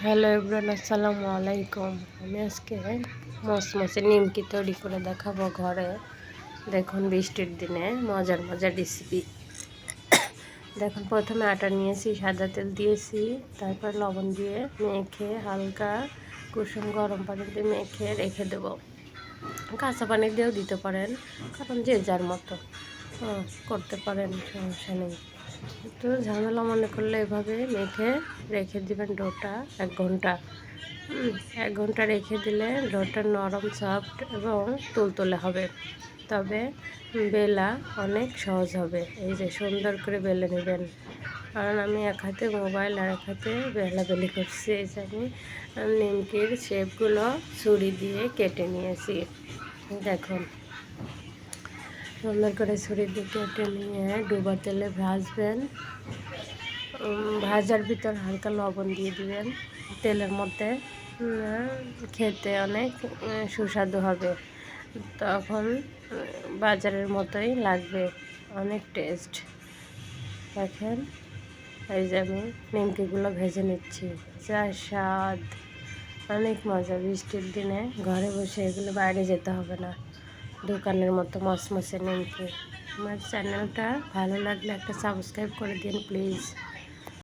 Hello everyone, আসসালামু আলাইকুম। আমি আজকে মচমচে নিমকি তৈরি করে দেখাবো ঘরে। দেখুন, বৃষ্টির দিনে মজার মজার রেসিপি। দেখুন, প্রথমে আটা নিয়েছি, সাদা তেল দিয়েছি, তারপর লবণ দিয়ে মেখে হালকা কুসুম গরম পানি দিয়ে মেখে রেখে দেবো। কাঁচা পানি দিয়েও দিতে পারেন, কারণ যে যার মতো করতে পারেন, সমস্যা নেই। একটু ঝামেলা মনে করলে এভাবে মেখে রেখে দিবেন ডোটা 1 ঘন্টা। 1 ঘন্টা রেখে দিলে ডোটা নরম, সফট এবং তুলতুলে হবে। তবে বেলা অনেক সহজ হবে। এই যে সুন্দর করে বেলে নেবেন, কারণ আমি এক হাতে মোবাইল আর এক হাতে বেলাবেলি করছি। এই যে আমি নিমকির শেপগুলো ছুরি দিয়ে কেটে নিয়েছি। দেখুন, সুন্দর করে ছুরি দিয়ে কেটে নিয়ে ডুবা তেলে ভাজবেন। ভাজার ভিতর হালকা লবণ দিয়ে দিবেন তেলের মধ্যে। খেতে অনেক সুস্বাদু হবে, তখন বাজারের মতোই লাগবে, অনেক টেস্ট। দেখেন, এই যে আমি নিমকিগুলো ভেজে নিচ্ছি। যা স্বাদ, অনেক মজা। বৃষ্টির দিনে ঘরে বসে এগুলো, বাইরে যেতে হবে না। দোকানের মতো মচমচে নিমকি। আমার চ্যানেলটা ভালো লাগলে একটা সাবস্ক্রাইব করে দিন প্লিজ।